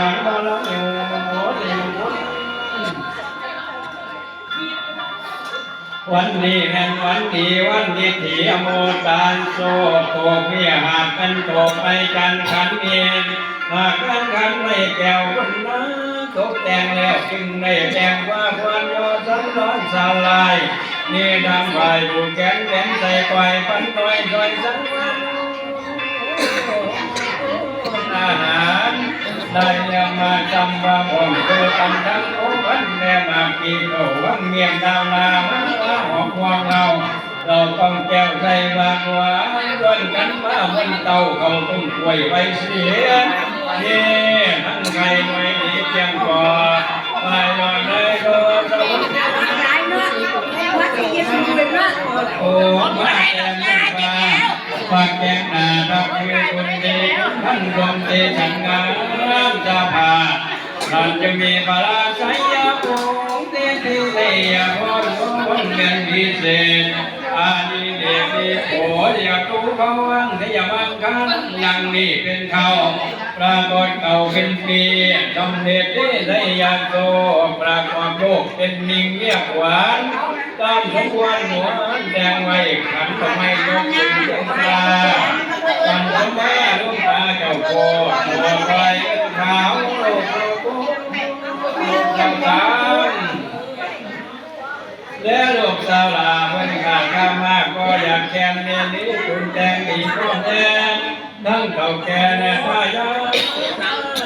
างบาลโยโมเดมุนวันนี้แห่งวันดีวันดีถีอโมตานโซโตเพียหากันโตไปกันขันเมียนหากกันขันไม่แก้ววันนั้นตกแต่งแล้วจึงได้แจ้งว่าควันโยสันร้อนสาลายนี่ดำใบผูกแขนแขนใส่ไข่ปันต้อยซอยสังวันอาหารได้ยังมาจำว่าผมคือตำทั้งโอ้พันแม่มากินโอ้วังเมียงดาวนาว่าหอกวางเราต้องแก้วใส่บางหวานด้วยกันมามันเต่าเขาต้องป่วยไปเสียนี่ทั้งใครไม่ดีเพียงพอไม่นอนเลยก็จะโอ้มาแกงมาปากแกงนาดับคือคนดีท่านรวมเตฉันงามจะผ่าท่านจะมีพระราชยาโองเตติเลยาพรคนเงินพิเศษอาดีเดวีโออยากตู้เขาวังที่ยามังคันยังนี่เป็นเขาปรากฏเก่าเป็นปีสำเร็จที่ได้ยาโตปรากฏโลกเป็นนิ่งเงียบหวานตามสมควรหัวแดงไว้ขันทำไมยกขึ้นดวงตาตันสมมาลูกตาเจ้าโกหัวไฟขาวโลกโลกเจ้าตาและลูกสาวลาเพื่อนขาดข้ามากก็อยากแกนเรียนนี้คุณแดงดีพ่อแม่ทั้งเก่าแก่แน่พายา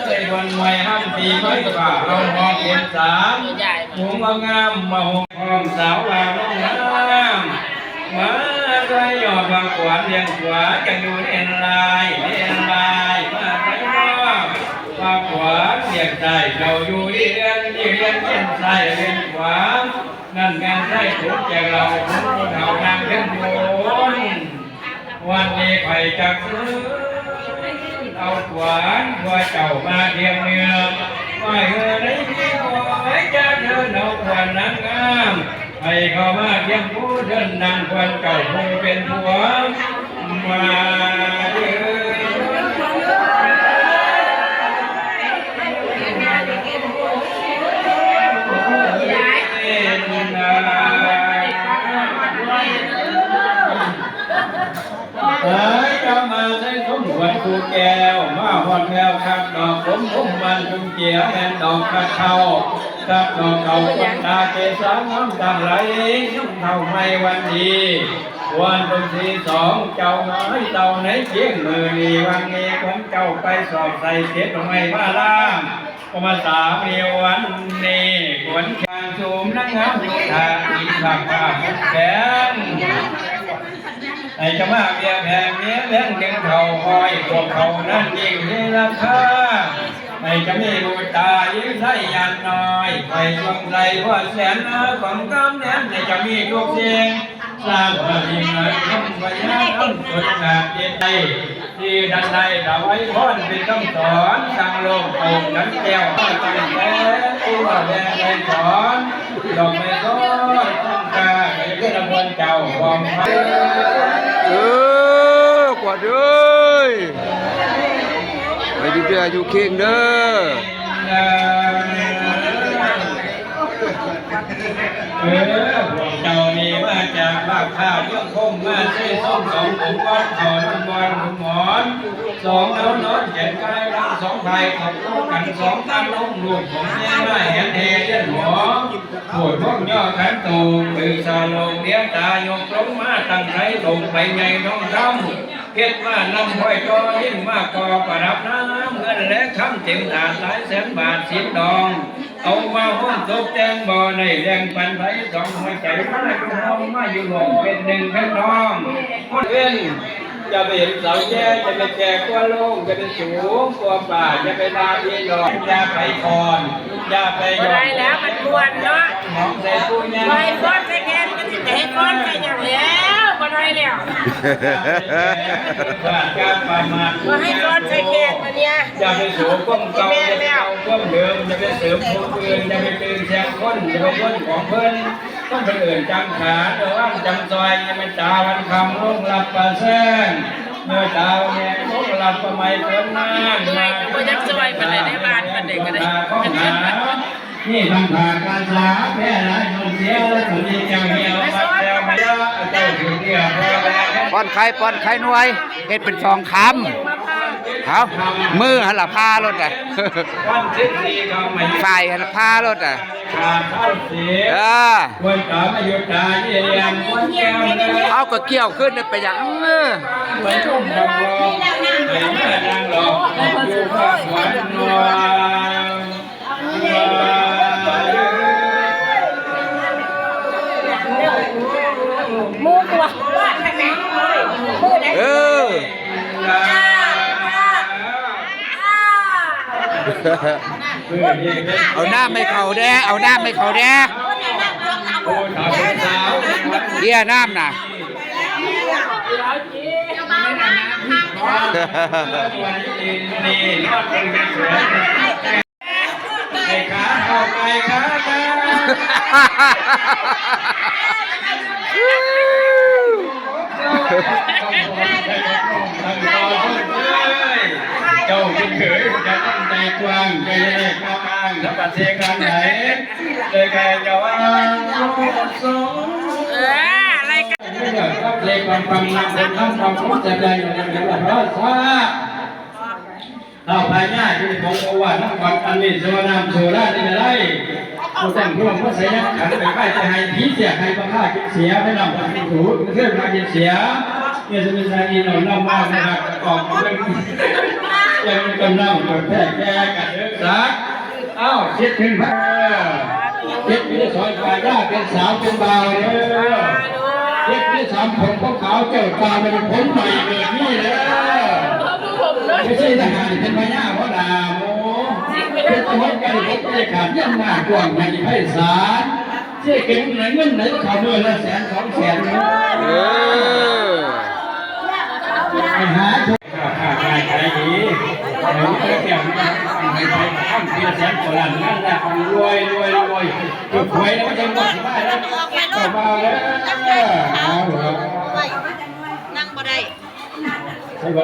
ในวันใหม่ห้ามตีไม้ฝ่าเรามองเห็นสามหูมางามมาหงพร้อมสาวลาน้องน้ำมาใจหยอดบางขวานเรียงขวาจะอยู่เอ็นลายมาใจน้องบางขวานเรียงใจเราอยู่ที่เรียนเอ็นใจเรียนขวานั่นงานได้ถูกจากเราผู้เฒ่านางเพ็ญโยนวันนี้ไผ่จักซื้อเอาขวานว่าเจ้ามาเทียมเนื้อไม่เหือได้ที่ขอให้จะเดินเอาขวานนางงามให้เข้ามาเทียมผู้เดินนางควรเก่าคงเป็นผัวมาเดินเจ้ามาใช้สมหวนคูแก้วมาหอดแก้วขัดดอกผมมันจุ่มเกี่ยวแทนดอกขัดเขาขัดดอกเขาคนตาเกศน้ำตาไหลน้ำเท่าไม่วันดีวันตรงที่สองเจ้าน้อยเต่าไหนเชียงมือนีวันนี้คนเจ้าไปสอบใส่เสียตรงไหนมาล่ามก็มาสาเมียวันนี้ขวัญชางสูมนั่งงามอยู่ทางอีกผักผ้าพุกแขนไอ้จะมาเบียแพงเนี้ยเลี้ยงจึงเท่าคอยพวกเขานั่นยิ่งที่ราคาไอ้จะมีบุตายิ่งใส่ยันน้อยไอ้สงสัยว่าแสนของกำเนิดไอ้จะมีทุกสิ่งสร้างมาดีเงินทำไปนะทำสุดแบบเย็นใจที่ดันใดเราไว้พ้นเป็นคำสอนสั่งโลกโป่งนั้นแก้วตั้งแต่ตัวแดงไปสอนดอกไม้ก็ต้องการไอ้ที่ระบวนเจ้าความพันกว่าเด้ยไปดูเจ้าอยู่เข่งเด้อพวกเจ้านี่มาจากภาคข้าวเรื่องคงมาใช้ส้มสองผมก้อนถอนวันหมอนสองแล้วนอนเจ็ดกายรังสองไทยของกันสองตั้งลงรวมผมแย่ไม่เห็นเทียนหัวปวดพวกย่อขันตูมือสาลงเลี้ยงตายกลงมาตั้งใจลงไปไงท้องคำเก็ดมานำห้อยกอยิ่งมากกอประดับน้ำเงินและคำเต็มถาดหลายแสนบาทสิบดองเอามาห้องตกแต่งบ่อในแรงปันไทยสองหัวใจมาอยู่ห้องมาอยู่หลงเป็นหนึ่งแผ่นทองคนเว้นจะไปเห็นเสาแย่จะไปแก่กว่าโล่งจะเป็นสูงกว่าป่าจะไปนาที่ดอกยาไปคอนยาไปหยอดได้แล้วมันบวนเนาะหอมใส่ปูเนี่ยไปก้อนไปแกนก็จะให้ก้อนไปอย่างแล้วก็ได้แล้วการประมาทก็ให้ก้อนใส่แกนมาเนี่ยจะไปสูงก้มเก่าจะเอาก้มเดิมจะไปเสริมผู้อื่นจะไปตื่นแซงคนจะไปคนของเพิ่นต้องไปเอื่นจำขาเดี๋ยวว่าจำซอยจะไปจ่าวันคำลงหลับประเสริฐเมื่อจ่าเนี่ยลงหลับ ลับสมัยเกินนานมานี่ทางผ่าการสาแม่ร้ายคนเสียแล้วคนนี้ยังเหี่ยวมาแล้วไม่ได้เจ้าถึงเดียวพอแล้ว ป้อนไข่หน่วยเฮ็ดเป็น2 คำเอามือหันละพารถอ่ะ วัน14เขาไม่ ฝ่ายหันละพารถอ่ะ ขาดเข้าเสีย คนตามอายุตาเยี่ยมคนแก้วเลย เอาก็เกี่ยวขึ้นไปอย่างเหมือนทุ่มทองรองไม่แม่นางหลอกอยู่ภาควันนวลมูตัวบ้านทางไหนมูไหนเอาหน้าไม่เข่าแด้เอาหน้าไม่เข่าแด้เรียน้ำน่ะไอ้ขาเข้าไปขาเจ้าเป็นเขยจะต้องใจกว้างใจเล็กมากๆถ้าปัดเสียกันไหนเลยแกจะว่าสองอะไรกันไม่อยากรับเลขความฟังนำเป็นทั้งความคุ้มใจใจอยู่ในเรื่องเพราะว่าเราภายหน้าที่ผมบอกว่าทั้งวันอันนี้สวรรค์โซล่าได้ไหมได้ผู้แต่งร่วมผู้เสียขันไปใกล้จะให้ผีเสียให้ประค่ากินเสียให้นำไปถูกเรื่องมากินเสียเนี่ยจะเป็นสาเหตุเราเล่ามากนะครับออกเรื่องยังกำลังเกิดแพร่แก่กันเยอะสักเอ้าคิดถึงพระคิดที่สอนฝ่ายหน้าเป็นสาวเป็นบ่าวเนี่ยคิดที่สามผมขาวเจ้าตาเป็นผมใหม่เกิดนี่เลยไม่ใช่ทหารเป็นพญาเพราะดาโมเป็นตัวกันเป็นตัวขาดยังมากกว่าในไพศาลเชื่อเก่งไหนเงินไหนข่าวเมื่อละ100,000 200,000ไปหาชมข้าขายดีเดี๋ยวนี้เกี่ยวกับไปทำเพียแสนกว่าล้านนั่นแหละรวยจุดหวยแล้วจะหมดได้แล้วต่อมาแล้วนั่งบ่ได้ใช่ป่ะ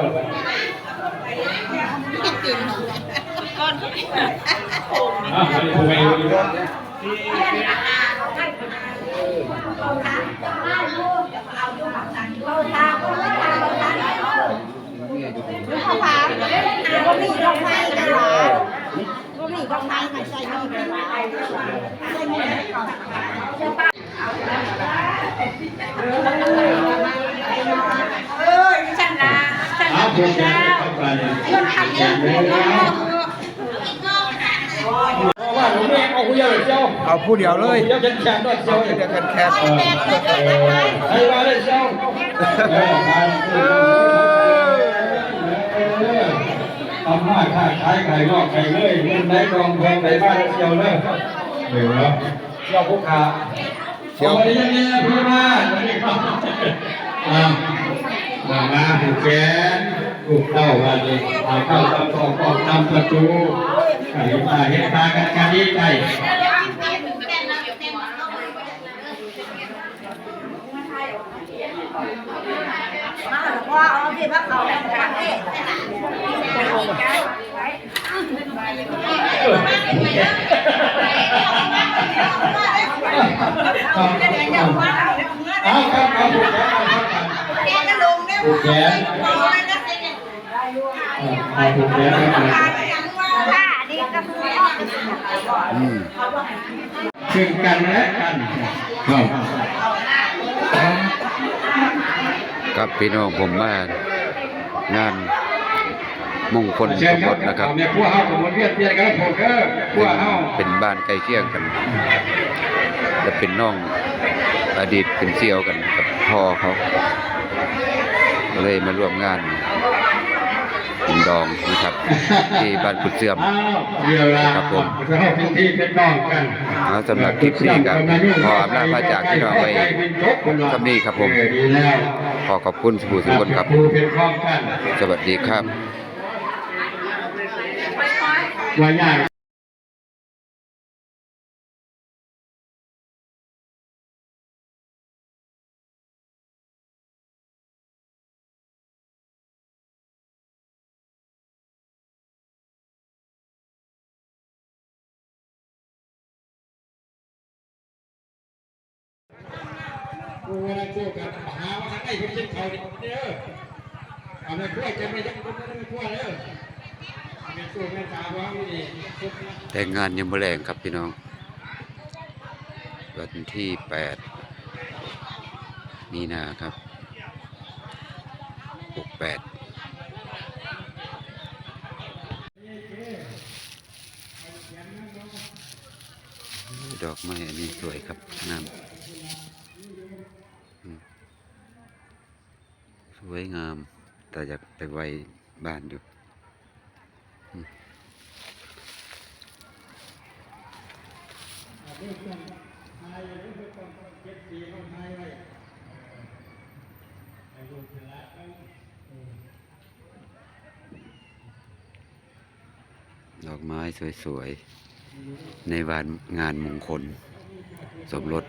ก้อนไปดูเขาพาก็มีดอกไม้กันหรอก็มีดอกไม้มาใส่มีกันหรอฉันละฉันละคนทำเยอะว่าหนูไม่เอาคุยเลยเจ้าเอาผู้เดียวเลยเจ้าแขนด้วยเจ้าเดียวแค่ให้มาเลยเจ้าทำมาค้าขายไก่งอกไก่เลยเงินไหนกองทองไหนบ้านเจ้าเลยเดี๋ยวนะเจ้าผู้ขาเจ้าอะไรยังไงพี่มาวันนี้ครับมาผูกแขนผูกเต้าวันนี้เอาเข้าตำทองกองตำประตูไก่ตาเห็นตากันกันดีใจว่าเอาที่พักเขาประเทศเอาครับเอาผูกแขนแกก็ลงได้ผูกแขนผูกแขนคือกันและกันกับพี่น้องผมมางานมงคลสมรสนะครับเป็นบ้านใกล้เคียงกันและเป็นน้องอดีตเป็นเสี่ยวกันกับพ่อเขาเลยมาร่วมงานกินดองนะครับที่บ้านกุดเสื่อมครับผมสำหรับคลิปนี้ครับขออำลาพระจากพี่น้องไว้คำนี้ครับผมขอขอบคุณผู้ทุกคนครับสวัสดีครับ กูเวลาสู้กันหาว่าทางไหนคนกินเขาเด้อเอาไปคั่วจะไม่ยังคนไม่คั่วเด้อไม่สู้ไม่ตาว่าไม่ดี แต่งงานยังบ่แรงครับพี่น้องวันที่8 มีนาครับ68ดอกไม้อันนี้สวยครับงามสวยงามแต่อยากไปไว้บ้านอยู่ดอกไม้สวยๆในวันงานมงคลสมรส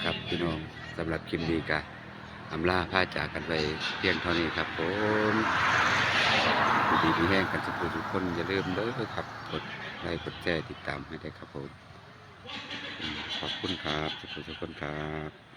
ครับพี่น้องสำหรับคลิปนี้กะอำลาพาจากกันไปเพียงเท่านี้ครับผมดีมีแห้งกันทุกคนอย่าลืมเด้อครับกดไลค์กดแชร์ติดตามให้ได้ครับผมขอบคุณครับทุกคนครับ